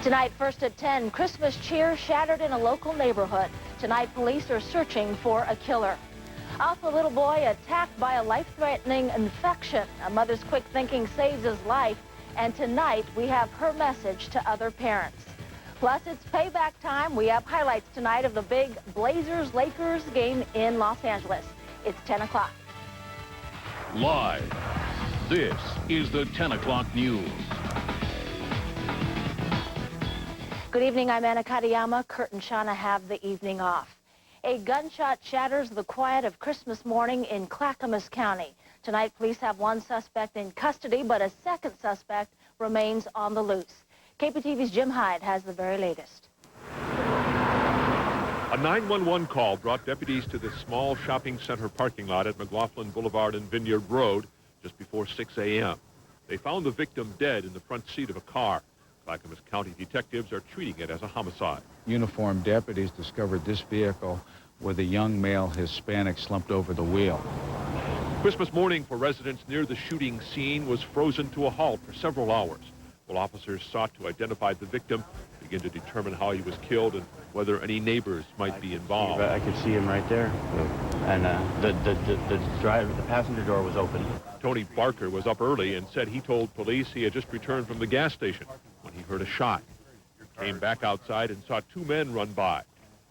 Tonight, first at 10, Christmas cheer shattered in a local neighborhood. Tonight, police are searching for a killer. Also, a little boy attacked by a life-threatening infection. A mother's quick thinking saves his life. And tonight, we have her message to other parents. Plus, it's payback time. We have highlights tonight of the big Blazers-Lakers game in Los Angeles. It's 10 o'clock. Live, this is the 10 o'clock news. Good evening, I'm Anna Katayama. Kurt and Shauna have the evening off. A gunshot shatters the quiet of Christmas morning in Clackamas County. Tonight, police have one suspect in custody, but a second suspect remains on the loose. KPTV's Jim Hyde has the very latest. A 911 call brought deputies to this small shopping center parking lot at McLaughlin Boulevard and Vineyard Road just before 6 a.m. They found the victim dead in the front seat of a car. Clackamas County detectives are treating it as a homicide. Uniformed deputies discovered this vehicle with a young male Hispanic slumped over the wheel. Christmas morning for residents near the shooting scene was frozen to a halt for several hours. While officers sought to identify the victim, begin to determine how he was killed and whether any neighbors might be involved. I could see him right there, and the passenger door was open. Tony Barker was up early and said he told police he had just returned from the gas station when he heard a shot. He came back outside and saw two men run by,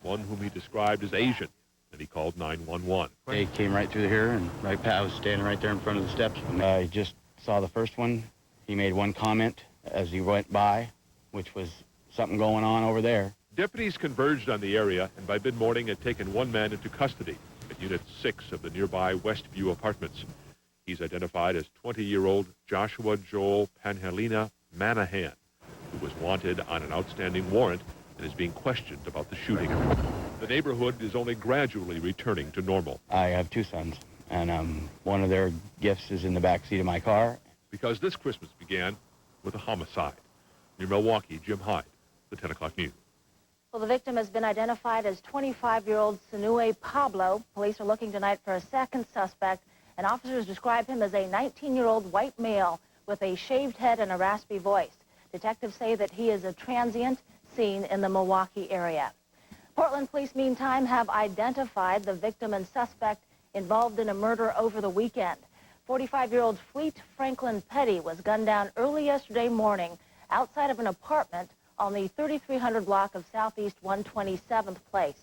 one whom he described as Asian, and he called 911. They came right through here, and I was standing right there in front of the steps. I just saw the first one. He made one comment as he went by, which was something going on over there. Deputies converged on the area and by mid-morning had taken one man into custody at Unit 6 of the nearby Westview Apartments. He's identified as 20-year-old Joshua Joel Panhelina Manahan, who was wanted on an outstanding warrant and is being questioned about the shooting. The neighborhood is only gradually returning to normal. I have two sons, and one of their gifts is in the back seat of my car. Because this Christmas began with a homicide. Near Milwaukee, Jim Hyde, the 10 o'clock news. Well, the victim has been identified as 25-year-old Sinue Pablo. Police are looking tonight for a second suspect, and officers describe him as a 19-year-old white male with a shaved head and a raspy voice. Detectives say that he is a transient seen in the Milwaukee area. Portland police, meantime, have identified the victim and suspect involved in a murder over the weekend. 45-year-old Fleet Franklin Petty was gunned down early yesterday morning outside of an apartment on the 3300 block of Southeast 127th Place.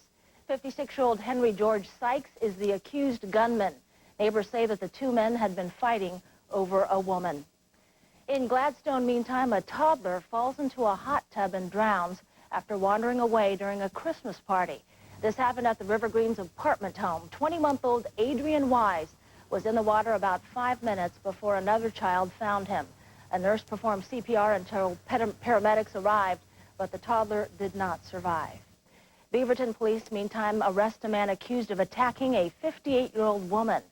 56-year-old Henry George Sykes is the accused gunman. Neighbors say that the two men had been fighting over a woman. In Gladstone, meantime, a toddler falls into a hot tub and drowns after wandering away during a Christmas party. This happened at the River Greens apartment home. 20-month-old Adrian Wise was in the water about 5 minutes before another child found him. A nurse performed CPR until paramedics arrived, but the toddler did not survive. Beaverton police, meantime, arrest a man accused of attacking a 58-year-old woman.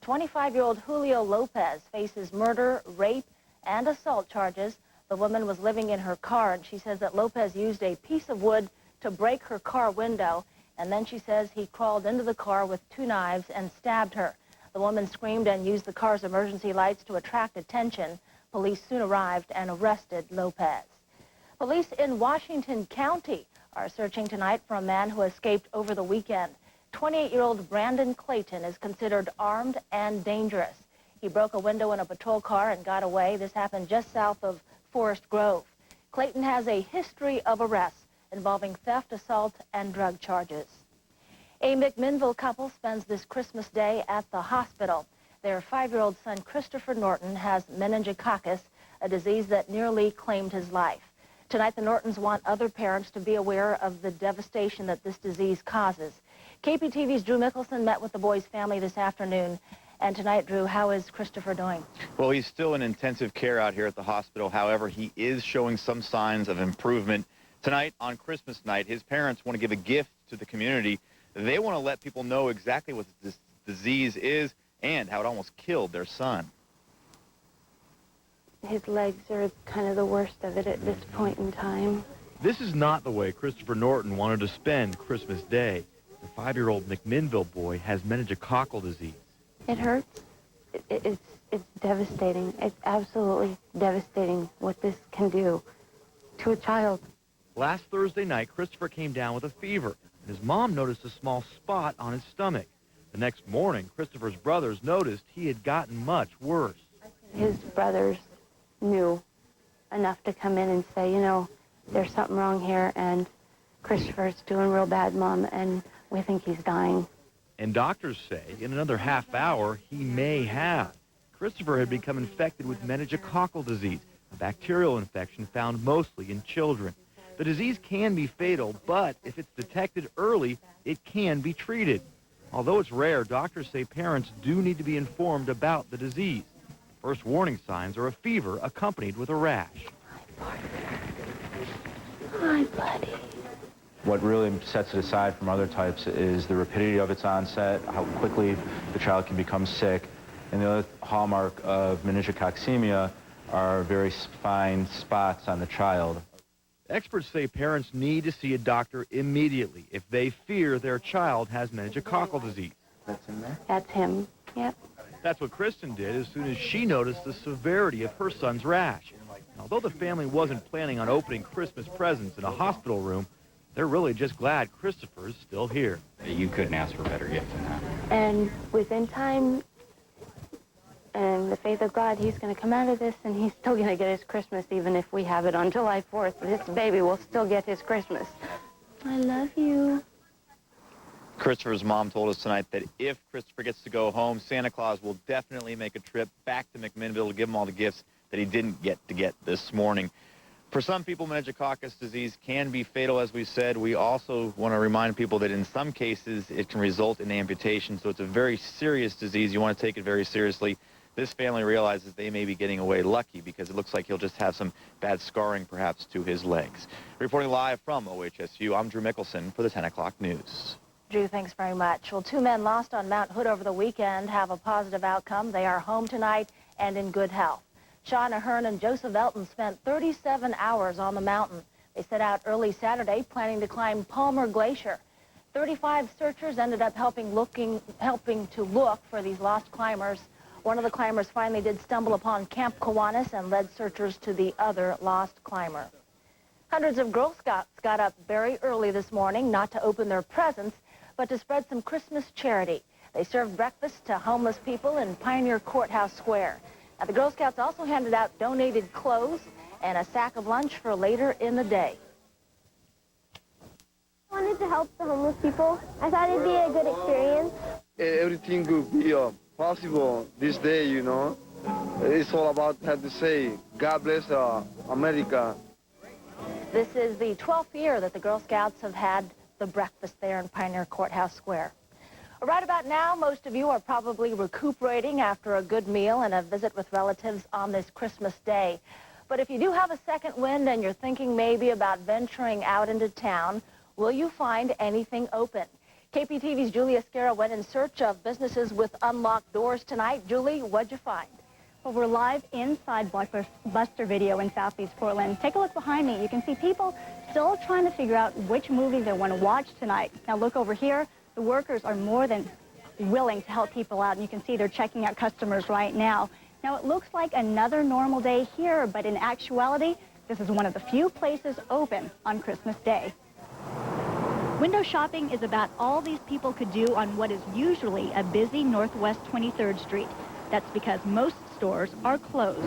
25-year-old Julio Lopez faces murder, rape, and assault charges. The woman was living in her car, and she says that Lopez used a piece of wood to break her car window, and then she says he crawled into the car with two knives and stabbed her. The woman screamed and used the car's emergency lights to attract attention. Police soon arrived and arrested Lopez. Police in Washington County are searching tonight for a man who escaped over the weekend. 28-year-old Brandon Clayton is considered armed and dangerous. He broke a window in a patrol car and got away. This happened just south of Forest Grove. Clayton has a history of arrests involving theft, assault, and drug charges. A McMinnville couple spends this Christmas Day at the hospital. Their 5-year-old son, Christopher Norton, has meningococcus, a disease that nearly claimed his life. Tonight, the Nortons want other parents to be aware of the devastation that this disease causes. KPTV's Drew Mickelson met with the boy's family this afternoon. And tonight, Drew, how is Christopher doing? Well, he's still in intensive care out here at the hospital. However, he is showing some signs of improvement. Tonight, on Christmas night, his parents want to give a gift to the community. They want to let people know exactly what this disease is and how it almost killed their son. His legs are kind of the worst of it at this point in time. This is not the way Christopher Norton wanted to spend Christmas Day. The 5-year-old McMinnville boy has meningococcal disease. It hurts. It's devastating. It's absolutely devastating what this can do to a child. Last Thursday night, Christopher came down with a fever, and his mom noticed a small spot on his stomach. The next morning, Christopher's brothers noticed he had gotten much worse. His brothers knew enough to come in and say, you know, there's something wrong here, and Christopher's doing real bad, Mom, and we think he's dying. And doctors say in another half hour, he may have. Christopher had become infected with meningococcal disease, a bacterial infection found mostly in children. The disease can be fatal, but if it's detected early, it can be treated. Although it's rare, doctors say parents do need to be informed about the disease. First warning signs are a fever accompanied with a rash. Hi, buddy. What really sets it aside from other types is the rapidity of its onset, how quickly the child can become sick, and the other hallmark of meningococcemia are very fine spots on the child. Experts say parents need to see a doctor immediately if they fear their child has meningococcal disease. That's in there? That's him. Yep. That's what Kristen did as soon as she noticed the severity of her son's rash. And although the family wasn't planning on opening Christmas presents in a hospital room, they're really just glad Christopher's still here. You couldn't ask for a better gift than that. And within time and the faith of God, he's going to come out of this, and he's still going to get his Christmas, even if we have it on July 4th. This baby will still get his Christmas. I love you. Christopher's mom told us tonight that if Christopher gets to go home, Santa Claus will definitely make a trip back to McMinnville to give him all the gifts that he didn't get this morning. For some people, meningococcus disease can be fatal, as we said. We also want to remind people that in some cases it can result in amputation, so it's a very serious disease. You want to take it very seriously. This family realizes they may be getting away lucky because it looks like he'll just have some bad scarring, perhaps, to his legs. Reporting live from OHSU, I'm Drew Mickelson for the 10 o'clock news. Drew, thanks very much. Well, 2 men lost on Mount Hood over the weekend have a positive outcome. They are home tonight and in good health. Sean Ahern and Joseph Elton spent 37 hours on the mountain. They set out early Saturday planning to climb Palmer Glacier. 35 searchers ended up helping to look for these lost climbers. One of the climbers finally did stumble upon Camp Kiwanis and led searchers to the other lost climber. Hundreds of Girl Scouts got up very early this morning, not to open their presents, but to spread some Christmas charity. They served breakfast to homeless people in Pioneer Courthouse Square. Now, the Girl Scouts also handed out donated clothes and a sack of lunch for later in the day. I wanted to help the homeless people. I thought it'd be a good experience. Everything could be possible this day, you know. It's all about, how to say, God bless America. This is the 12th year that the Girl Scouts have had the breakfast there in Pioneer Courthouse Square. Right about now, most of you are probably recuperating after a good meal and a visit with relatives on this Christmas day. But if you do have a second wind and you're thinking maybe about venturing out into town, will you find anything open? KPTV's Julia Scara went in search of businesses with unlocked doors tonight. Julie, what'd you find? Well, we're live inside Blockbuster Video in Southeast Portland. Take a look behind me. You can see people still trying to figure out which movie they want to watch tonight. Now look over here. The workers are more than willing to help people out, and you can see they're checking out customers right now. Now, it looks like another normal day here, but in actuality, this is one of the few places open on Christmas Day. Window shopping is about all these people could do on what is usually a busy Northwest 23rd Street. That's because most stores are closed.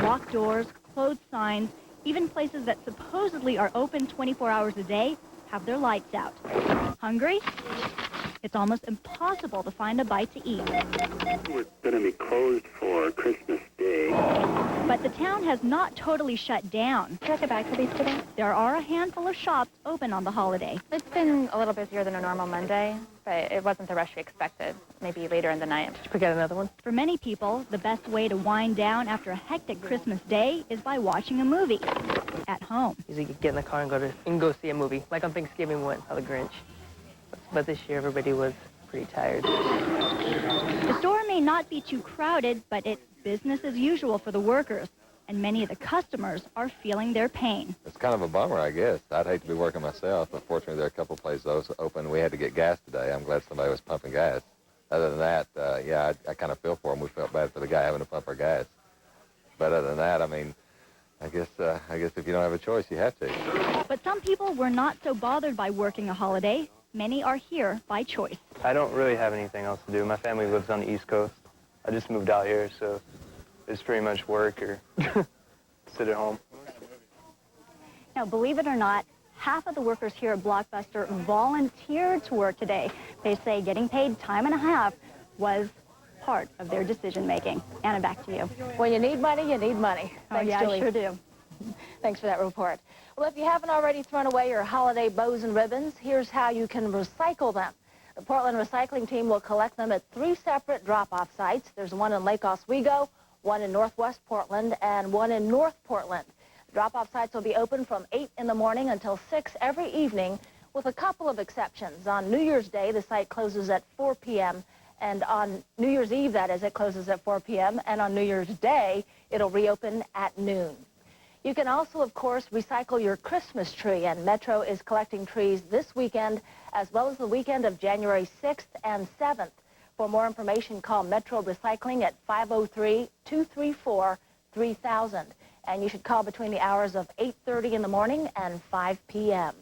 Locked doors, closed signs, even places that supposedly are open 24 hours a day have their lights out. Hungry? It's almost impossible to find a bite to eat. We're going to be closed for Christmas Day. But the town has not totally shut down. Can I get back to these today? There are a handful of shops open on the holiday. It's been a little busier than a normal Monday, but it wasn't the rush we expected, maybe later in the night. Did you get another one? For many people, the best way to wind down after a hectic Christmas day is by watching a movie at home. Usually you get in the car and go see a movie, like on Thanksgiving we went, The Grinch. But this year everybody was pretty tired. The store may not be too crowded, but it's business as usual for the workers, and many of the customers are feeling their pain. It's kind of a bummer, I guess. I'd hate to be working myself, but fortunately there are a couple of places open. We had to get gas today. I'm glad somebody was pumping gas. Other than that, yeah, I kind of feel for them. We felt bad for the guy having to pump our gas. But other than that, I mean, I guess if you don't have a choice, you have to. But some people were not so bothered by working a holiday. Many are here by choice. I don't really have anything else to do. My family lives on the East Coast. I just moved out here, so it's pretty much work or sit at home. Now, believe it or not, half of the workers here at Blockbuster volunteered to work today. They say getting paid time and a half was part of their decision-making. Anna, back to you. When you need money, you need money. Oh, yeah, Julie. I sure do. Thanks for that report. Well, if you haven't already thrown away your holiday bows and ribbons, here's how you can recycle them. The Portland recycling team will collect them at 3 separate drop-off sites. There's one in Lake Oswego, one in Northwest Portland, and one in North Portland. The drop-off sites will be open from 8 in the morning until 6 every evening, with a couple of exceptions. On New Year's Day, the site closes at 4 p.m., and on New Year's Eve, that is, it closes at 4 p.m., and on New Year's Day, it'll reopen at noon. You can also, of course, recycle your Christmas tree, and Metro is collecting trees this weekend as well as the weekend of January 6th and 7th. For more information, call Metro Recycling at 503-234-3000. And you should call between the hours of 8:30 in the morning and 5 p.m.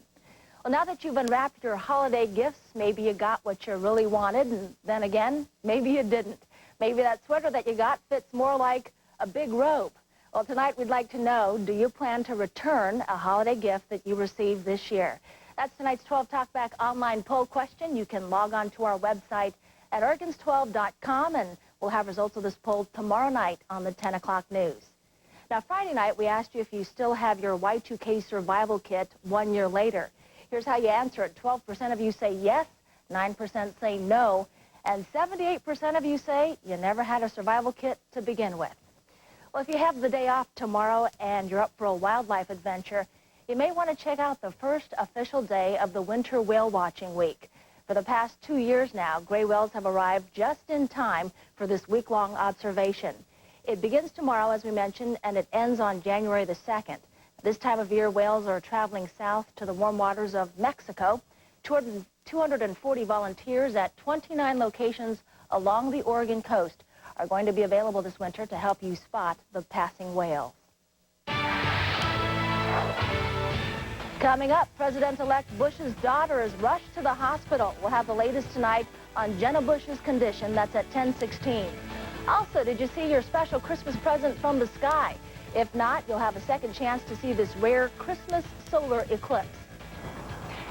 Well, now that you've unwrapped your holiday gifts, maybe you got what you really wanted, and then again, maybe you didn't. Maybe that sweater that you got fits more like a big robe. Well, tonight we'd like to know, do you plan to return a holiday gift that you received this year? That's tonight's 12 Talkback online poll question. You can log on to our website at Oregons12.com, and we'll have results of this poll tomorrow night on the 10 o'clock news. Now, Friday night, we asked you if you still have your Y2K survival kit 1 year later. Here's how you answer it. 12% of you say yes, 9% say no, and 78% of you say you never had a survival kit to begin with. Well, if you have the day off tomorrow and you're up for a wildlife adventure, you may want to check out the first official day of the Winter Whale Watching Week. For the past 2 years now, gray whales have arrived just in time for this week-long observation. It begins tomorrow, as we mentioned, and it ends on January the 2nd. This time of year, whales are traveling south to the warm waters of Mexico. 240 volunteers at 29 locations along the Oregon coast are going to be available this winter to help you spot the passing whales. Coming up, President-elect Bush's daughter is rushed to the hospital. We'll have the latest tonight on Jenna Bush's condition. That's at 10:16. Also, did you see your special Christmas present from the sky? If not, you'll have a second chance to see this rare Christmas solar eclipse.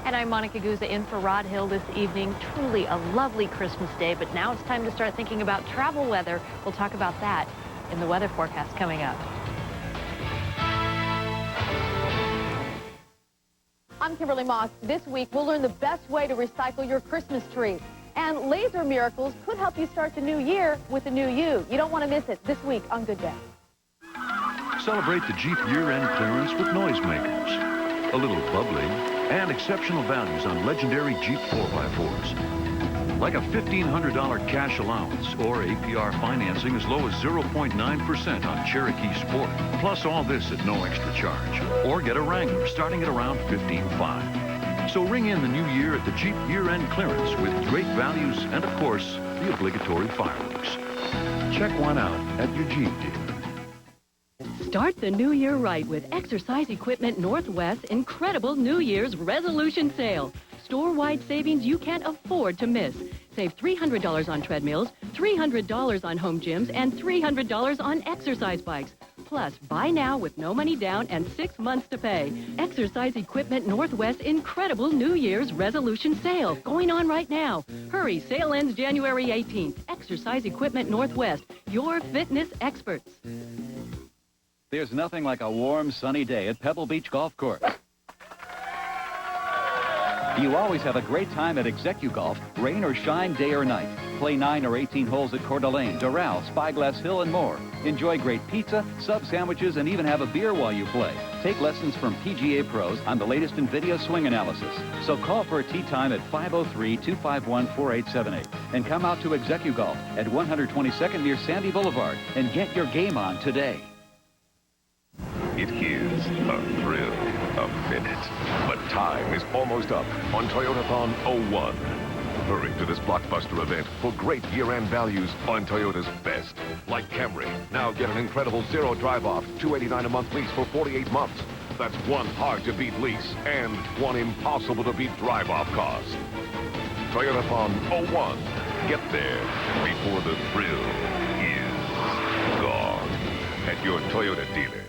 And I'm Monica Guzza in for Rod Hill this evening. Truly a lovely Christmas day, but now it's time to start thinking about travel weather. We'll talk about that in the weather forecast coming up. I'm Kimberly Moss. This week, we'll learn the best way to recycle your Christmas tree. And Laser Miracles could help you start the new year with the new you. You don't want to miss it this week on Good Day. Celebrate the Jeep year-end clearance with noisemakers. A little bubbly and exceptional values on legendary Jeep 4x4s. Like a $1,500 cash allowance or APR financing as low as 0.9% on Cherokee Sport. Plus all this at no extra charge. Or get a Wrangler starting at around $15,500. So ring in the new year at the Jeep year-end clearance with great values and, of course, the obligatory fireworks. Check one out at your Jeep dealer. Start the new year right with Exercise Equipment Northwest's incredible New Year's resolution sale. Store-wide savings you can't afford to miss. Save $300 on treadmills, $300 on home gyms, and $300 on exercise bikes. Plus, buy now with no money down and 6 months to pay. Exercise Equipment Northwest's incredible New Year's resolution sale going on right now. Hurry, sale ends January 18th. Exercise Equipment Northwest, your fitness experts. There's nothing like a warm, sunny day at Pebble Beach Golf Course. You always have a great time at ExecuGolf, rain or shine, day or night. Play 9 or 18 holes at Coeur d'Alene, Doral, Spyglass Hill, and more. Enjoy great pizza, sub sandwiches, and even have a beer while you play. Take lessons from PGA pros on the latest in video swing analysis. So call for a tee time at 503-251-4878 and come out to ExecuGolf at 122nd near Sandy Boulevard and get your game on today. It is a thrill, a minute. But time is almost up on Toyotathon 01. Hurry to this blockbuster event for great year-end values on Toyota's best. Like Camry. Now get an incredible zero drive-off, $289 a month lease for 48 months. that's one hard-to-beat lease and one impossible-to-beat drive-off cost. Toyota Pond 01. Get there before the thrill is gone at your Toyota dealer.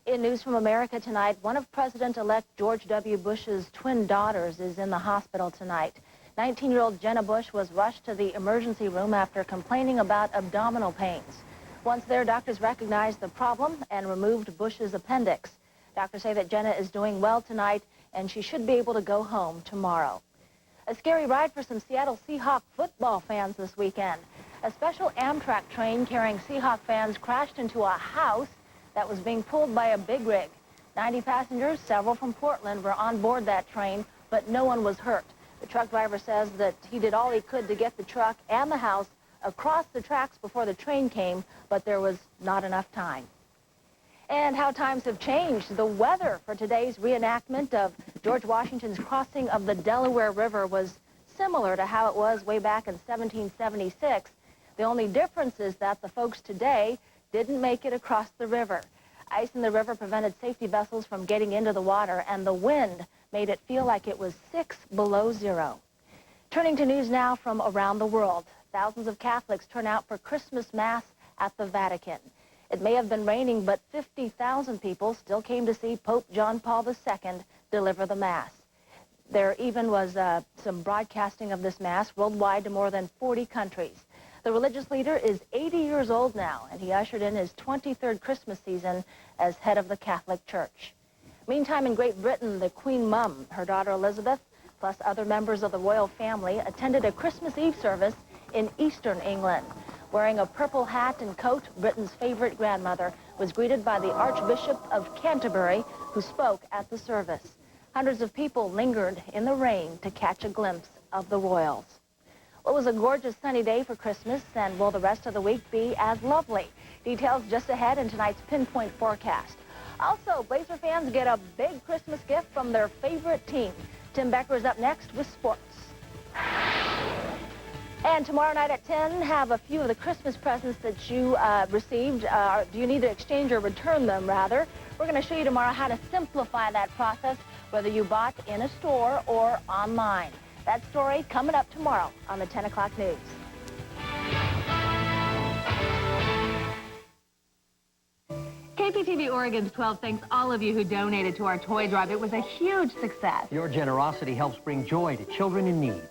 In News from America tonight, one of President-elect George W. Bush's twin daughters is in the hospital tonight. 19-year-old Jenna Bush was rushed to the emergency room after complaining about abdominal pains. Once there, doctors recognized the problem and removed Bush's appendix. Doctors say that Jenna is doing well tonight, and she should be able to go home tomorrow. A scary ride for some Seattle Seahawk football fans this weekend. A special Amtrak train carrying Seahawk fans crashed into a house that was being pulled by a big rig. 90 passengers, several from Portland, were on board that train, but no one was hurt. The truck driver says that he did all he could to get the truck and the house across the tracks before the train came, but there was not enough time. And how times have changed. The weather for today's reenactment of George Washington's crossing of the Delaware River was similar to how it was way back in 1776. The only difference is that the folks today didn't make it across the river. Ice in the river prevented safety vessels from getting into the water, and the wind made it feel like it was 6 below zero. Turning to news now from around the world. Thousands of Catholics turn out for Christmas Mass at the Vatican. It may have been raining, but 50,000 people still came to see Pope John Paul II deliver the Mass. There even was some broadcasting of this Mass worldwide to more than 40 countries. The religious leader is 80 years old now, and he ushered in his 23rd Christmas season as head of the Catholic Church. Meantime, in Great Britain, the Queen Mum, her daughter Elizabeth, plus other members of the royal family, attended a Christmas Eve service in eastern England. Wearing a purple hat and coat, Britain's favorite grandmother was greeted by the Archbishop of Canterbury, who spoke at the service. Hundreds of people lingered in the rain to catch a glimpse of the royals. Well, it was a gorgeous sunny day for Christmas, and will the rest of the week be as lovely? Details just ahead in tonight's Pinpoint Forecast. Also, Blazer fans get a big Christmas gift from their favorite team. Tim Becker is up next with sports. And tomorrow night at 10, have a few of the Christmas presents that you received. Do you need to exchange or return them, rather? We're going to show you tomorrow how to simplify that process, whether you bought in a store or online. That story coming up tomorrow on the 10 o'clock news. KPTV Oregon's 12 thanks all of you who donated to our toy drive. It was a huge success. Your generosity helps bring joy to children in need.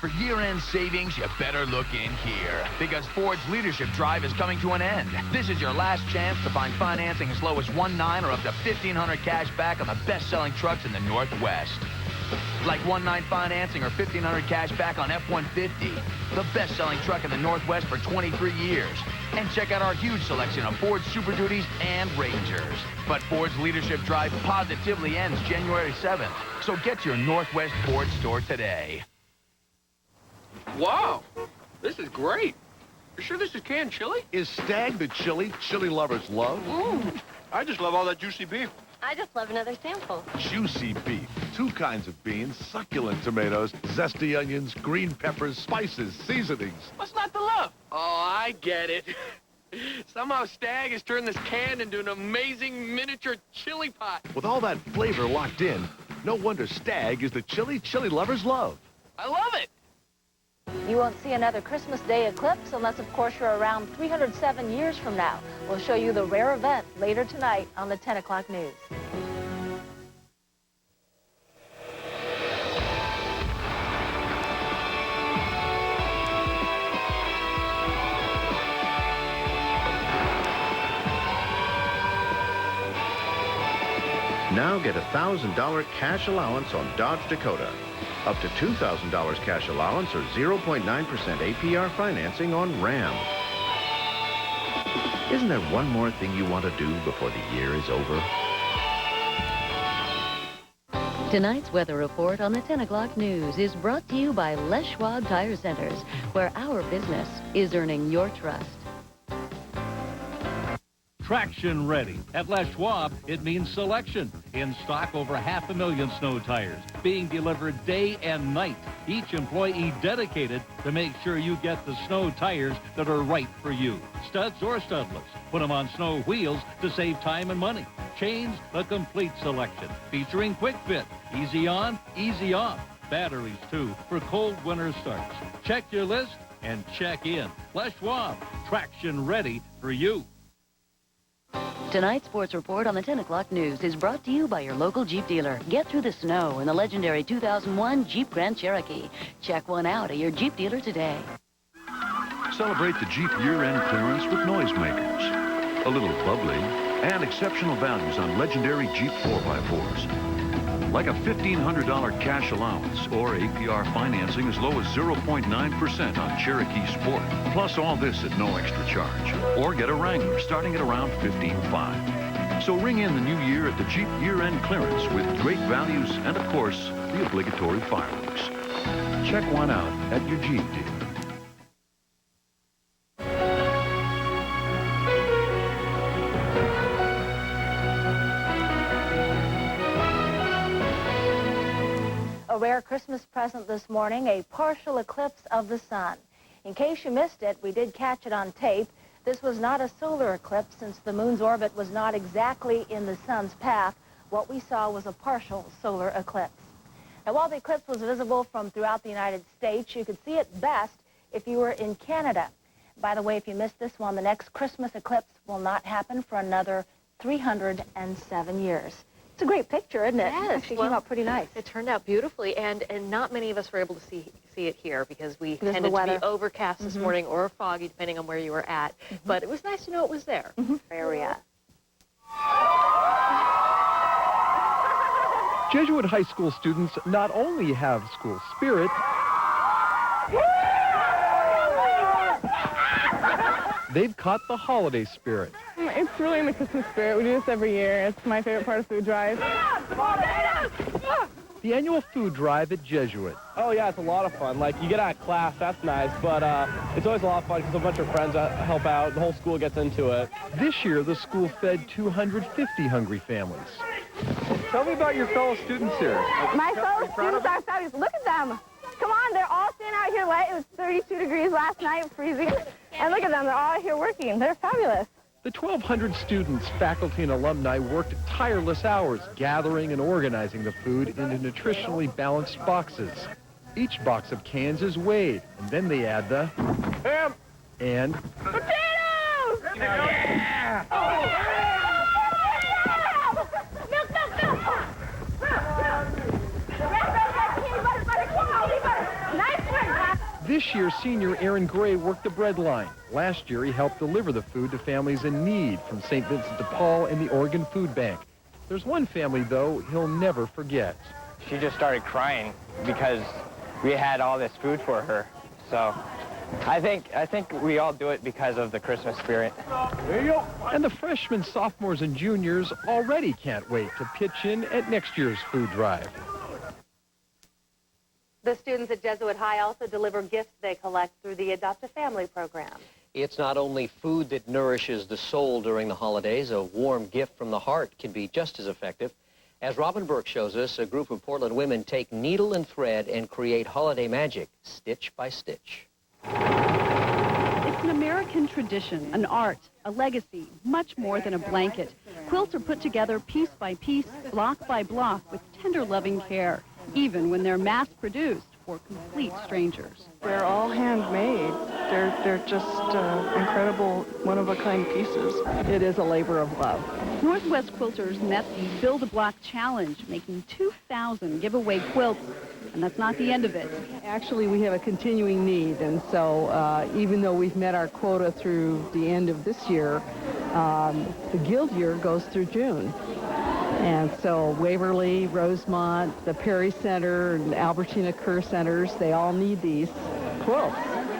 For year-end savings, you better look in here, because Ford's Leadership Drive is coming to an end. This is your last chance to find financing as low as $1.9 or up to $1,500 cash back on the best-selling trucks in the Northwest. Like $1.9 financing or $1,500 cash back on F-150, the best-selling truck in the Northwest for 23 years. And check out our huge selection of Ford Super Duties and Rangers. But Ford's Leadership Drive positively ends January 7th, so get to your Northwest Ford store today. Wow, this is great. You sure this is canned chili? Is Stag the chili lovers love? I just love all that juicy beef. I just love another sample. Juicy beef, 2 kinds of beans, succulent tomatoes, zesty onions, green peppers, spices, seasonings. What's not to love? Oh, I get it. Somehow Stag has turned this can into an amazing miniature chili pot. With all that flavor locked in, no wonder Stag is the chili lovers love. I love it. You won't see another Christmas Day eclipse unless, of course, you're around 307 years from now. We'll show you the rare event later tonight on the 10 o'clock news. Now get a $1,000 cash allowance on Dodge Dakota. Up to $2,000 cash allowance or 0.9% APR financing on Ram. Isn't there one more thing you want to do before the year is over? Tonight's weather report on the 10 o'clock news is brought to you by Les Schwab Tire Centers, where our business is earning your trust. Traction ready. At Les Schwab, it means selection. In stock, over 500,000 snow tires, being delivered day and night. Each employee dedicated to make sure you get the snow tires that are right for you. Studs or studless. Put them on snow wheels to save time and money. Chains, the complete selection. Featuring quick fit. Easy on, easy off. Batteries, too, for cold winter starts. Check your list and check in. Les Schwab, traction ready for you. Tonight's sports report on the 10 o'clock news is brought to you by your local Jeep dealer. Get through the snow in the legendary 2001 Jeep Grand Cherokee. Check one out at your Jeep dealer today. Celebrate the Jeep year-end clearance with noisemakers. A little bubbly and exceptional values on legendary Jeep 4x4s. Like a $1,500 cash allowance or APR financing as low as 0.9% on Cherokee Sport. Plus all this at no extra charge. Or get a Wrangler starting at around $15,500. So ring in the new year at the Jeep year-end clearance with great values and, of course, the obligatory fireworks. Check one out at your Jeep dealer. A rare Christmas present this morning, a partial eclipse of the sun. In case you missed it, we did catch it on tape. This was not a solar eclipse since the moon's orbit was not exactly in the sun's path. What we saw was a partial solar eclipse. Now, while the eclipse was visible from throughout the United States, you could see it best if you were in Canada. By the way, if you missed this one, the next Christmas eclipse will not happen for another 307 years. It's a great picture, isn't it? Yes. Actually came out pretty nice. It turned out beautifully, and not many of us were able to see it here because we Because of tended the to be weather. overcast this morning or foggy, depending on where you were at. But it was nice to know it was there. Area. Jesuit high school students not only have school spirit, they've caught the holiday spirit. It's really in the Christmas spirit. We do this every year. It's my favorite part of food drive. The annual food drive at Jesuit. Oh, yeah, it's a lot of fun. Like, you get out of class, that's nice, but it's always a lot of fun because a bunch of friends help out. The whole school gets into it. This year, the school fed 250 hungry families. Tell me about your fellow students here. My fellow students are fabulous. Look at them. Come on, they're all standing out here wet. It was 32 degrees last night, freezing. And look at them, they're all out here working. They're fabulous. The 1,200 students, faculty, and alumni worked tireless hours gathering and organizing the food into nutritionally balanced boxes. Each box of cans is weighed, and then they add the ham and potatoes! Yeah! Milk, milk, milk! Nice work! This year, senior Aaron Gray worked the bread line. Last year, he helped deliver the food to families in need from St. Vincent de Paul and the Oregon Food Bank. There's one family, though, he'll never forget. She just started crying because we had all this food for her. So I think we all do it because of the Christmas spirit. There you go. And the freshmen, sophomores, and juniors already can't wait to pitch in at next year's food drive. The students at Jesuit High also deliver gifts they collect through the Adopt a Family program. It's not only food that nourishes the soul during the holidays. A warm gift from the heart can be just as effective. As Robin Burke shows us, a group of Portland women take needle and thread and create holiday magic, stitch by stitch. It's an American tradition, an art, a legacy, much more than a blanket. Quilts are put together piece by piece, block by block, with tender, loving care, even when they're mass-produced for complete strangers. They're all handmade. They're just incredible, one-of-a-kind pieces. It is a labor of love. Northwest Quilters met the Build-A-Block Challenge, making 2,000 giveaway quilts, and that's not the end of it. Actually, we have a continuing need, and so even though we've met our quota through the end of this year, the Guild year goes through June. And so Waverly, Rosemont, the Perry Center, and Albertina Kerr Centers, they all need these quilts.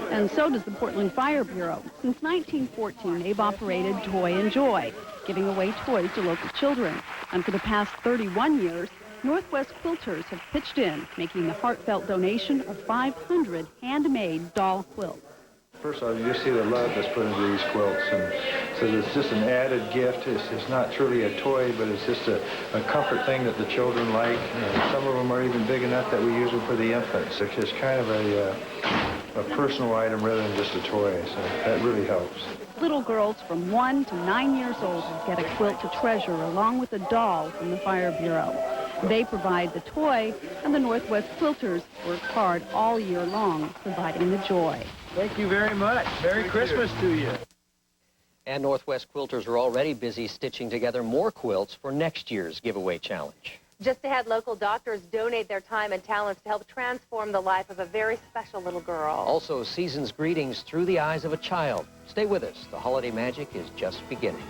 And so does the Portland Fire Bureau. Since 1914, they've operated Toy and Joy, giving away toys to local children. And for the past 31 years, Northwest Quilters have pitched in, making the heartfelt donation of 500 handmade doll quilts. First of all, you just see the love that's put into these quilts, and So it's just an added gift. It's not truly a toy, but it's just a comfort thing that the children like. Some of them are even big enough that we use them for the infants. It's just kind of a personal item rather than just a toy, so that really helps. Little girls from 1 to 9 years old get a quilt to treasure along with a doll from the Fire Bureau. They provide the toy, and the Northwest Quilters work hard all year long, providing the joy. Thank you very much. Merry Christmas to you. And Northwest Quilters are already busy stitching together more quilts for next year's giveaway challenge. Just ahead, local doctors donate their time and talents to help transform the life of a very special little girl. Also, season's greetings through the eyes of a child. Stay with us. The holiday magic is just beginning.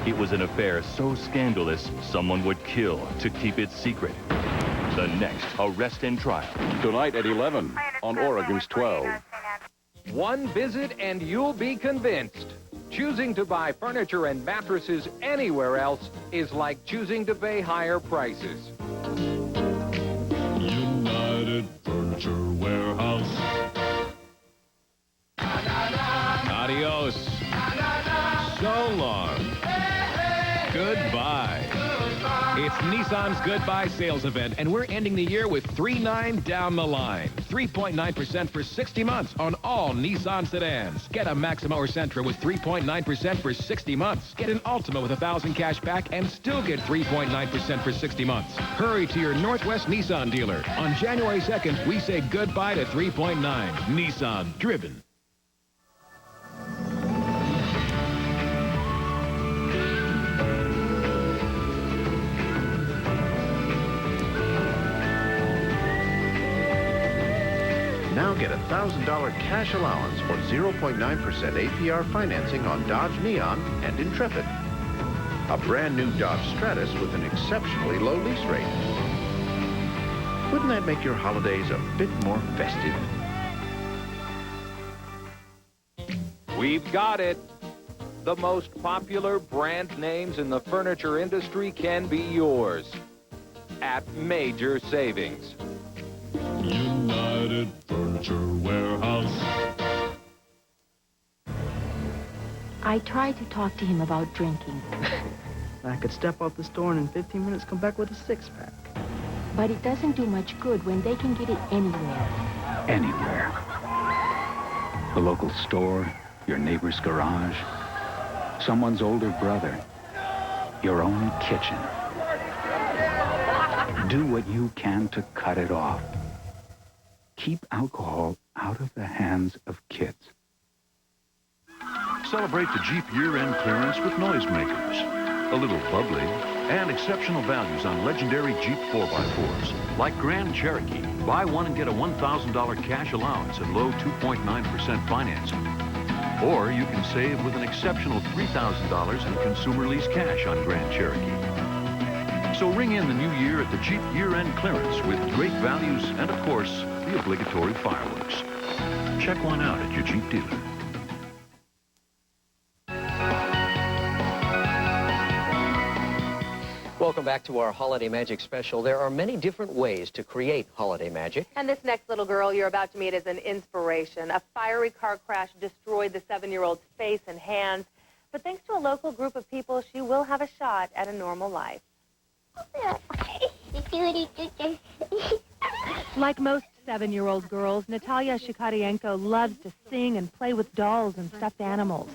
It was an affair so scandalous, someone would kill to keep it secret. The next Arrest and Trial. Tonight at 11 on Oregon's 12. One visit and you'll be convinced. Choosing to buy furniture and mattresses anywhere else is like choosing to pay higher prices. United Furniture Warehouse. Adios. So long. Goodbye. It's Nissan's Goodbye sales event, and we're ending the year with 3.9 down the line. 3.9% for 60 months on all Nissan sedans. Get a Maxima or Sentra with 3.9% for 60 months. Get an Altima with 1,000 cash back and still get 3.9% for 60 months. Hurry to your Northwest Nissan dealer. On January 2nd, we say goodbye to 3.9. Nissan, driven. Now get a $1,000 cash allowance for 0.9% APR financing on Dodge Neon and Intrepid. A brand new Dodge Stratus with an exceptionally low lease rate. Wouldn't that make your holidays a bit more festive? We've got it. The most popular brand names in the furniture industry can be yours at major savings. United Furniture Warehouse. I tried to talk to him about drinking. I could step out the store and in 15 minutes come back with a six-pack. But it doesn't do much good when they can get it anywhere. Anywhere. The local store, your neighbor's garage, someone's older brother, your own kitchen. Do what you can to cut it off. Keep alcohol out of the hands of kids. Celebrate the Jeep year-end clearance with Noisemakers. A little bubbly and exceptional values on legendary Jeep 4x4s. Like Grand Cherokee. Buy one and get a $1,000 cash allowance and low 2.9% financing. Or you can save with an exceptional $3,000 in consumer lease cash on Grand Cherokee. So ring in the new year at the Jeep year-end clearance with great values and, of course, the obligatory fireworks. Check one out at your Jeep dealer. Welcome back to our Holiday Magic Special. There are many different ways to create holiday magic. And this next little girl you're about to meet is an inspiration. A fiery car crash destroyed the 7-year-old's face and hands. But thanks to a local group of people, she will have a shot at a normal life. Like most 7-year-old girls, Natalia Shikarienko loves to sing and play with dolls and stuffed animals.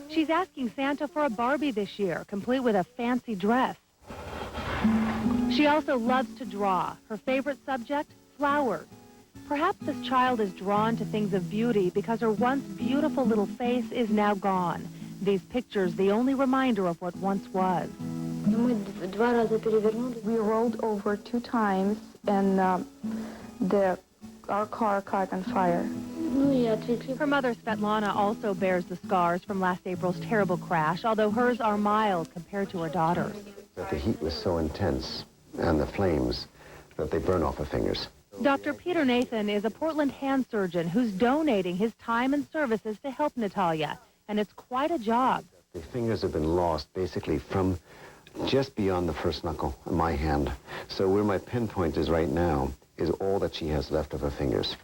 She's asking Santa for a Barbie this year, complete with a fancy dress. She also loves to draw. Her favorite subject, flowers. Perhaps this child is drawn to things of beauty because her once beautiful little face is now gone. These pictures, the only reminder of what once was. We rolled over 2 times, and our car caught on fire. Her mother, Svetlana, also bears the scars from last April's terrible crash, although hers are mild compared to her daughter's. That the heat was so intense, and the flames, that they burn off her fingers. Dr. Peter Nathan is a Portland hand surgeon who's donating his time and services to help Natalia, and it's quite a job. The fingers have been lost basically from just beyond the first knuckle in my hand. So where my pinpoint is right now is all that she has left of her fingers.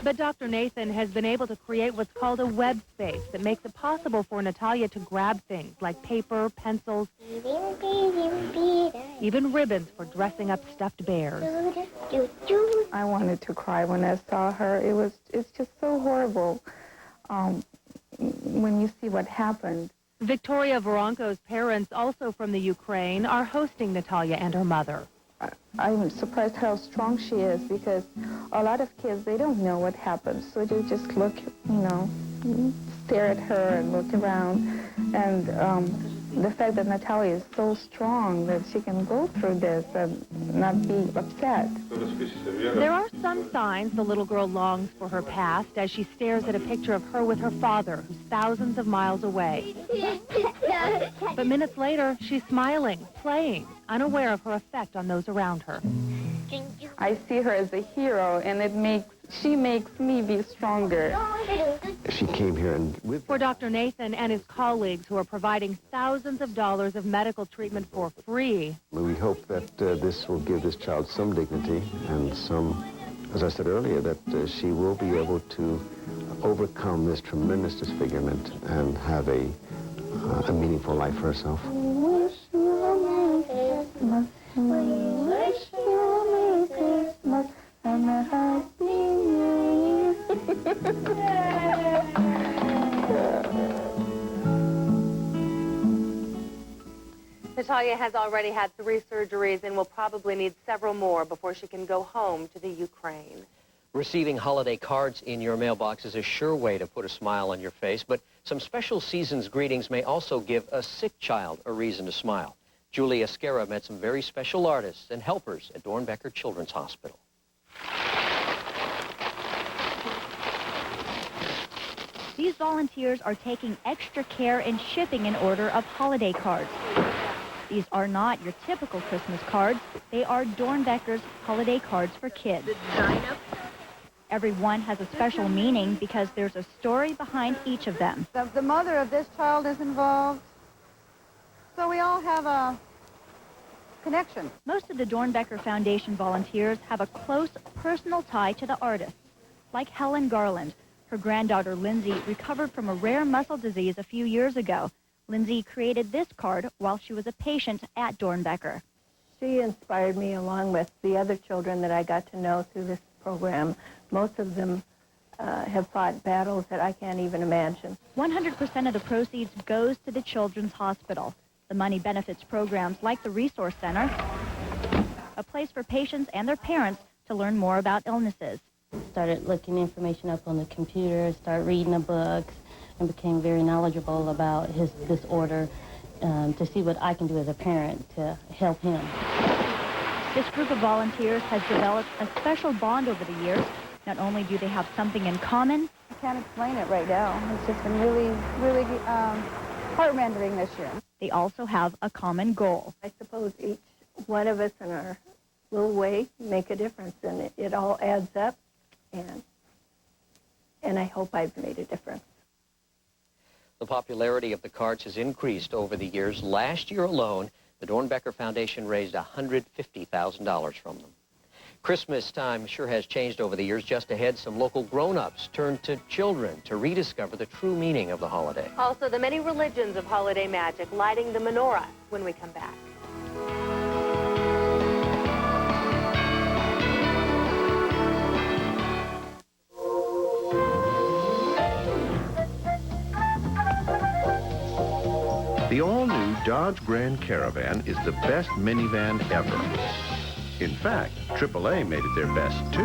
But Dr. Nathan has been able to create what's called a web space that makes it possible for Natalia to grab things like paper, pencils, even ribbons for dressing up stuffed bears. I wanted to cry when I saw her. It's just so horrible when you see what happened. Victoria Voronko's parents, also from the Ukraine, are hosting Natalia and her mother. I'm surprised how strong she is, because a lot of kids, they don't know what happened. So they just look, stare at her and look around. And the fact that Natalia is so strong that she can go through this and not be upset. There are some signs the little girl longs for her past as she stares at a picture of her with her father, who's thousands of miles away. But minutes later, she's smiling, playing, unaware of her effect on those around her. I see her as a hero, and she makes me be stronger. She came here and with... For Dr. Nathan and his colleagues who are providing thousands of dollars of medical treatment for free. We hope that this will give this child some dignity and some, as I said earlier, that she will be able to overcome this tremendous disfigurement and have a meaningful life for herself. Natalia has already had 3 surgeries and will probably need several more before she can go home to the Ukraine. Receiving holiday cards in your mailbox is a sure way to put a smile on your face, but some special season's greetings may also give a sick child a reason to smile. Julia Esquera met some very special artists and helpers at Dornbecker Children's Hospital. These volunteers are taking extra care in shipping an order of holiday cards. These are not your typical Christmas cards. They are Dornbecker's holiday cards for kids. Every one has a special meaning because there's a story behind each of them. The mother of this child is involved, so we all have a connection. Most of the Dornbecker Foundation volunteers have a close personal tie to the artists, like Helen Garland. Her granddaughter, Lindsay, recovered from a rare muscle disease a few years ago. Lindsay created this card while she was a patient at Dornbecker. She inspired me along with the other children that I got to know through this program. Most of them have fought battles that I can't even imagine. 100% of the proceeds goes to the Children's Hospital. The money benefits programs like the Resource Center, a place for patients and their parents to learn more about illnesses. Started looking information up on the computer, started reading the books, and became very knowledgeable about his disorder to see what I can do as a parent to help him. This group of volunteers has developed a special bond over the years. Not only do they have something in common, I can't explain it right now. It's just been really, really heart-rending this year. They also have a common goal. I suppose each one of us in our little way make a difference, and it all adds up, and I hope I've made a difference. The popularity of the cards has increased over the years. Last year alone, the Dornbecker Foundation raised $150,000 from them. Christmas time sure has changed over the years. Just ahead, some local grown-ups turned to children to rediscover the true meaning of the holiday. Also, the many religions of holiday magic, lighting the menorah when we come back. The all-new Dodge Grand Caravan is the best minivan ever. In fact, AAA made it their best, too.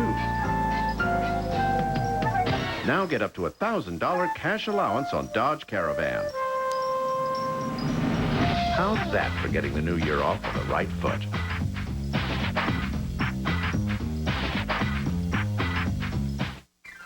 Now get up to $1,000 cash allowance on Dodge Caravan. How's that for getting the new year off on the right foot?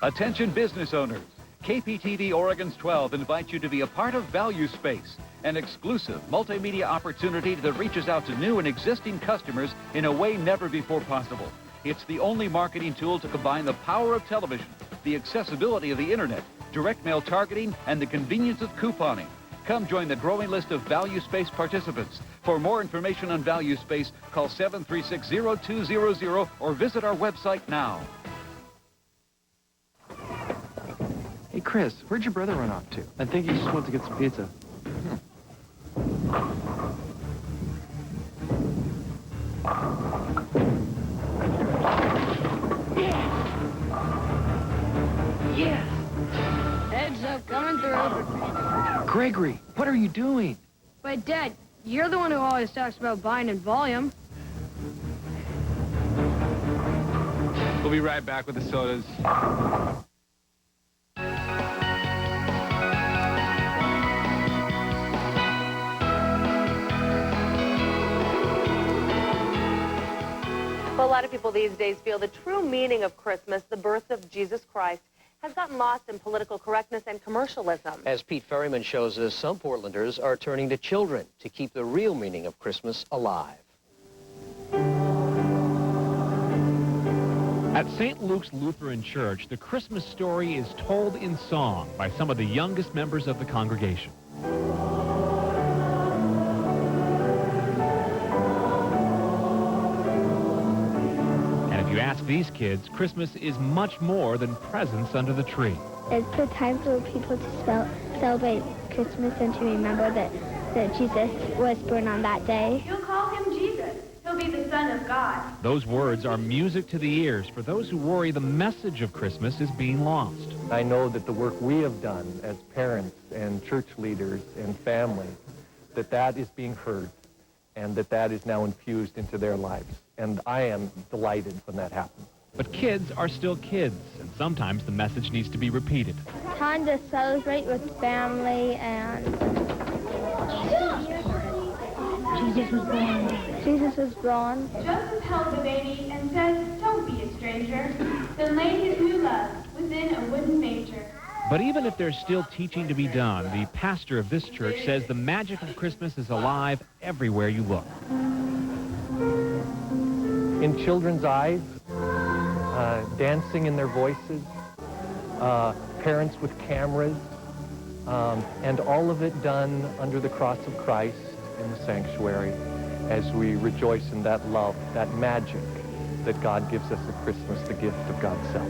Attention business owners. KPTV Oregon's 12 invites you to be a part of Value Space, an exclusive multimedia opportunity that reaches out to new and existing customers in a way never before possible. It's the only marketing tool to combine the power of television, the accessibility of the internet, direct mail targeting, and the convenience of couponing. Come join the growing list of Value Space participants. For more information on Value Space, call 736-0200 or visit our website now. Hey, Chris, where'd your brother run off to? I think he just went to get some pizza. Yes! Heads up, coming through. Gregory, what are you doing? But, Dad, you're the one who always talks about buying in volume. We'll be right back with the sodas. Well, a lot of people these days feel the true meaning of Christmas, the birth of Jesus Christ, has gotten lost in political correctness and commercialism. As Pete Ferryman shows us, some Portlanders are turning to children to keep the real meaning of Christmas alive. At St. Luke's Lutheran Church, the Christmas story is told in song by some of the youngest members of the congregation. If you ask these kids, Christmas is much more than presents under the tree. It's the time for people to celebrate Christmas and to remember that Jesus was born on that day. You'll call him Jesus. He'll be the Son of God. Those words are music to the ears for those who worry the message of Christmas is being lost. I know that the work we have done as parents and church leaders and families, that is being heard and that is now infused into their lives. And I am delighted when that happens. But kids are still kids, and sometimes the message needs to be repeated. Time to celebrate with family and... Jesus was born. Jesus was born. Joseph held the baby and said, "Don't be a stranger." Then laid his new love within a wooden manger. But even if there's still teaching to be done, the pastor of this church says the magic of Christmas is alive everywhere you look. In children's eyes, dancing in their voices, parents with cameras, and all of it done under the cross of Christ in the sanctuary as we rejoice in that love, that magic that God gives us at Christmas, the gift of God's self.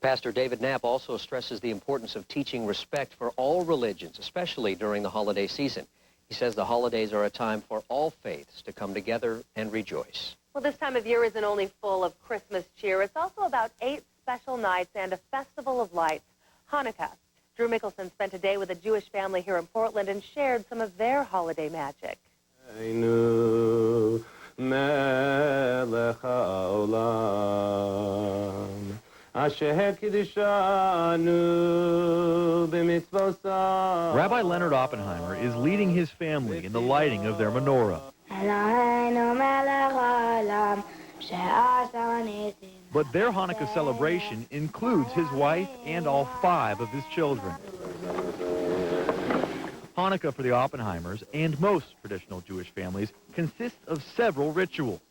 Pastor David Knapp also stresses the importance of teaching respect for all religions, especially during the holiday season. He says the holidays are a time for all faiths to come together and rejoice. Well, this time of year isn't only full of Christmas cheer. It's also about 8 special nights and a festival of lights, Hanukkah. Drew Mickelson spent a day with a Jewish family here in Portland and shared some of their holiday magic. Rabbi Leonard Oppenheimer is leading his family in the lighting of their menorah. But their Hanukkah celebration includes his wife and all 5 of his children. Hanukkah for the Oppenheimers and most traditional Jewish families consists of several rituals.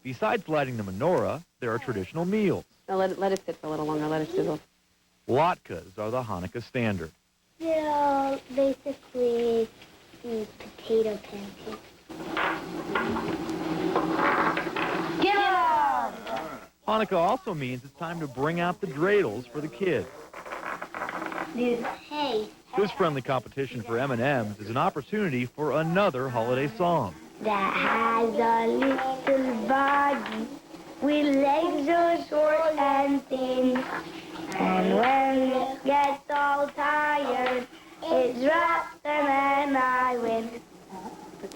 Besides lighting the menorah, there are traditional meals. Now let it sit for a little longer. Let it sizzle. Latkes are the Hanukkah standard. They'll basically be potato pancakes. Yeah! Hanukkah also means it's time to bring out the dreidels for the kids. Hey. This friendly competition for M&Ms is an opportunity for another holiday song. That has a little body with legs so short and thin. And when it gets all tired, it drops and then I win.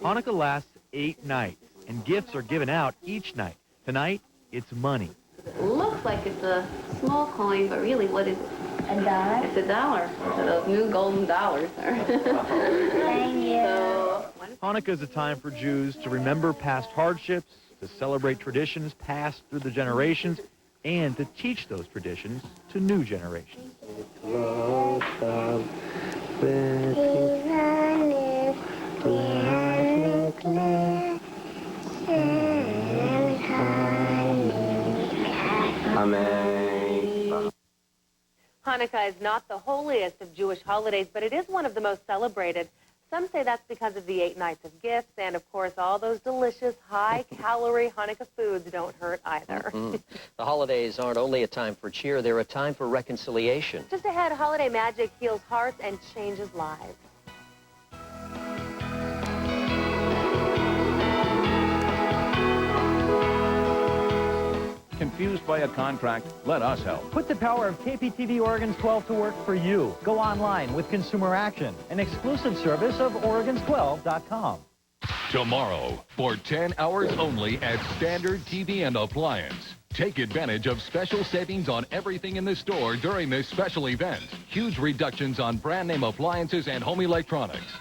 Hanukkah lasts 8 nights, and gifts are given out each night. Tonight, it's money. It looks like it's a small coin, but really, what is it? $1. It's $1. It's those new golden dollars. Thank you. Hanukkah is a time for Jews to remember past hardships, to celebrate traditions passed through the generations, and to teach those traditions to new generations. Even if Hanukkah is not the holiest of Jewish holidays, but it is one of the most celebrated. Some say that's because of the 8 nights of gifts, and of course all those delicious, high-calorie Hanukkah foods don't hurt either. The holidays aren't only a time for cheer, they're a time for reconciliation. Just ahead, holiday magic heals hearts and changes lives. Confused by a contract? Let us help. Put the power of KPTV Oregon's 12 to work for you. Go online with Consumer Action, an exclusive service of Oregons12.com. Tomorrow, for 10 hours only at Standard TV and Appliance. Take advantage of special savings on everything in the store during this special event. Huge reductions on brand name appliances and home electronics.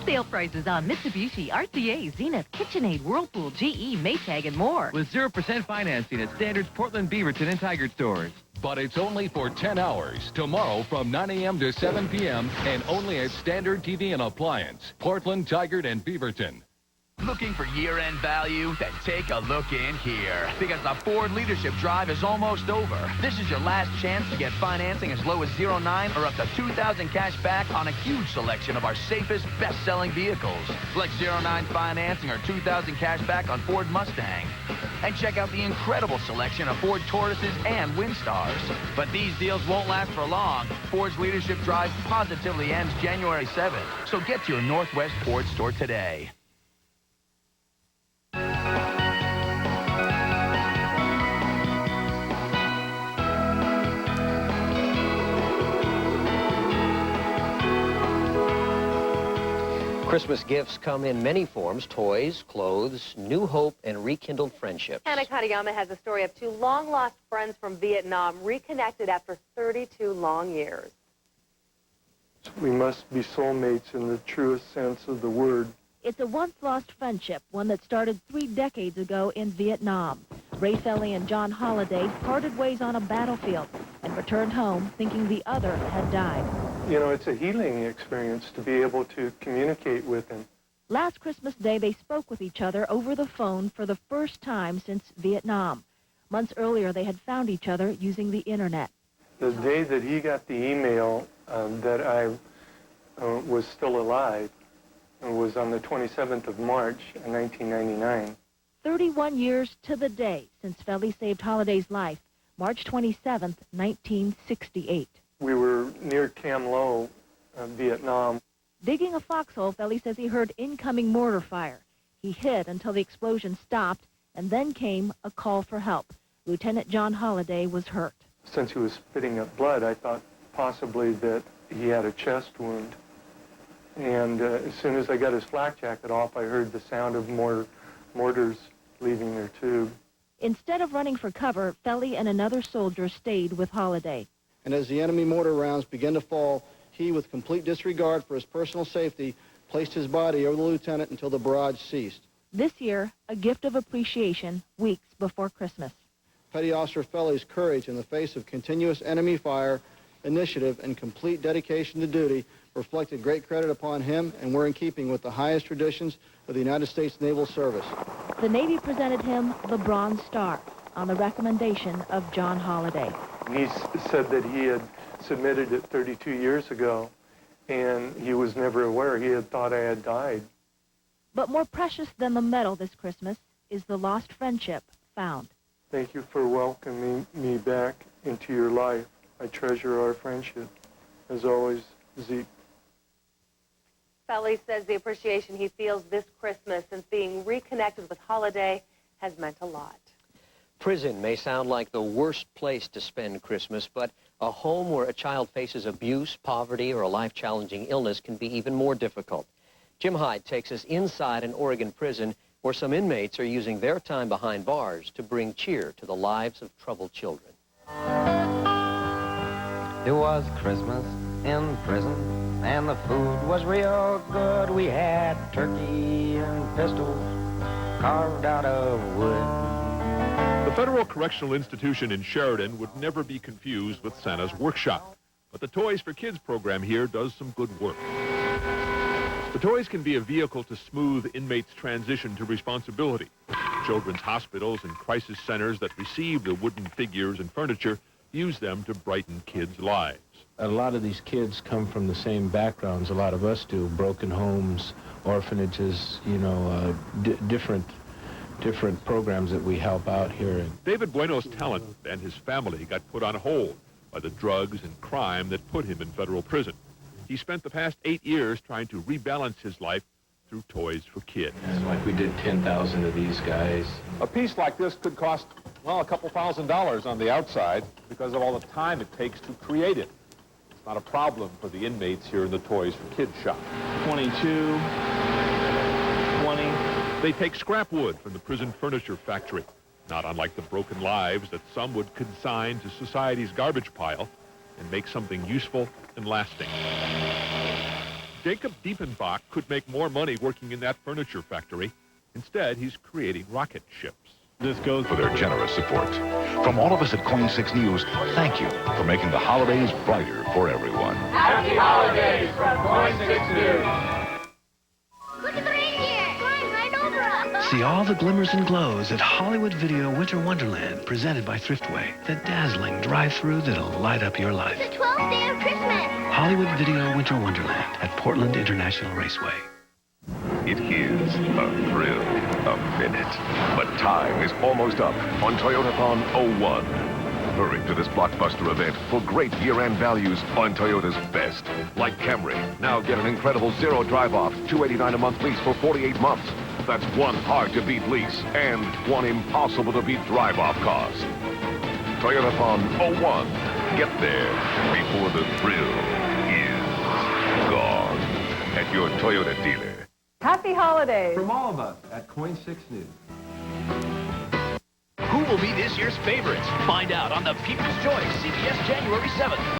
Sale prices on Mitsubishi, RCA, Zenith, KitchenAid, Whirlpool, GE, Maytag, and more. With 0% financing at Standard's Portland, Beaverton, and Tigard stores. But it's only for 10 hours. Tomorrow from 9 a.m. to 7 p.m. and only at Standard TV and Appliance. Portland, Tigard, and Beaverton. Looking for year-end value? Then take a look in here. Because the Ford Leadership Drive is almost over. This is your last chance to get financing as low as 0.9 or up to $2,000 cash back on a huge selection of our safest, best-selling vehicles. Like 0.9 financing or $2,000 cash back on Ford Mustang. And check out the incredible selection of Ford Tauruses and Windstars. But these deals won't last for long. Ford's Leadership Drive positively ends January 7th. So get to your Northwest Ford store today. Christmas gifts come in many forms: toys, clothes, new hope, and rekindled friendships. Hannah Katayama has a story of 2 long-lost friends from Vietnam reconnected after 32 long years. We must be soulmates in the truest sense of the word. It's a once-lost friendship, one that started 3 decades ago in Vietnam. Ray Felly and John Holliday parted ways on a battlefield and returned home thinking the other had died. You know, it's a healing experience to be able to communicate with him. Last Christmas Day, they spoke with each other over the phone for the first time since Vietnam. Months earlier, they had found each other using the internet. The day that he got the email that I was still alive was on the 27th of March, 1999. 31 years to the day since Felly saved Holliday's life, March 27th, 1968. We were near Cam Lo, Vietnam. Digging a foxhole, Felly says he heard incoming mortar fire. He hid until the explosion stopped, and then came a call for help. Lieutenant John Holliday was hurt. Since he was spitting up blood, I thought possibly that he had a chest wound. And as soon as I got his flak jacket off, I heard the sound of mortars leaving their tube. Instead of running for cover, Felly and another soldier stayed with Holliday. And as the enemy mortar rounds began to fall, he, with complete disregard for his personal safety, placed his body over the lieutenant until the barrage ceased. This year, a gift of appreciation weeks before Christmas. Petty Officer Felly's courage in the face of continuous enemy fire, initiative, and complete dedication to duty reflected great credit upon him and were in keeping with the highest traditions of the United States Naval Service. The Navy presented him the Bronze Star on the recommendation of John Holliday. He said that he had submitted it 32 years ago, and he was never aware. He had thought I had died. But more precious than the medal this Christmas is the lost friendship found. Thank you for welcoming me back into your life. I treasure our friendship. As always, Zeke. Felly says the appreciation he feels this Christmas since being reconnected with Holliday has meant a lot. Prison may sound like the worst place to spend Christmas, but a home where a child faces abuse, poverty, or a life-challenging illness can be even more difficult. Jim Hyde takes us inside an Oregon prison where some inmates are using their time behind bars to bring cheer to the lives of troubled children. It was Christmas in prison, and the food was real good. We had turkey and pistols carved out of wood. The Federal Correctional Institution in Sheridan would never be confused with Santa's Workshop, but the Toys for Kids program here does some good work. The toys can be a vehicle to smooth inmates' transition to responsibility. Children's hospitals and crisis centers that receive the wooden figures and furniture use them to brighten kids' lives. A lot of these kids come from the same backgrounds a lot of us do, broken homes, orphanages, you know, different programs that we help out here. David Bueno's talent and his family got put on hold by the drugs and crime that put him in federal prison. He spent the past 8 years trying to rebalance his life through Toys for Kids. Like we did 10,000 of these guys. A piece like this could cost, well, a couple $1,000s on the outside because of all the time it takes to create it. It's not a problem for the inmates here in the Toys for Kids shop. 22, 20. They take scrap wood from the prison furniture factory, not unlike the broken lives that some would consign to society's garbage pile and make something useful and lasting. Jacob Diepenbach could make more money working in that furniture factory. Instead, he's creating rocket ships. This goes for their generous support. From all of us at Coin 6 News, thank you for making the holidays brighter for everyone. Happy holidays from Coin 6 News. Look at the reindeer flying right over us. See all the glimmers and glows at Hollywood Video Winter Wonderland, presented by Thriftway. The dazzling drive-through that'll light up your life. It's the 12th day of Christmas. Hollywood Video Winter Wonderland at Portland International Raceway. It is a thrill, a minute. But time is almost up on Toyotathon 01. Hurry to this blockbuster event for great year-end values on Toyota's best. Like Camry, now get an incredible zero drive-off, $289 a month lease for 48 months. That's one hard-to-beat lease and one impossible-to-beat drive-off cost. Toyotathon 01. Get there before the thrill is gone at your Toyota dealer. Happy holidays. From all of us at Coin 6 News. Who will be this year's favorites? Find out on the People's Choice, CBS January 7th.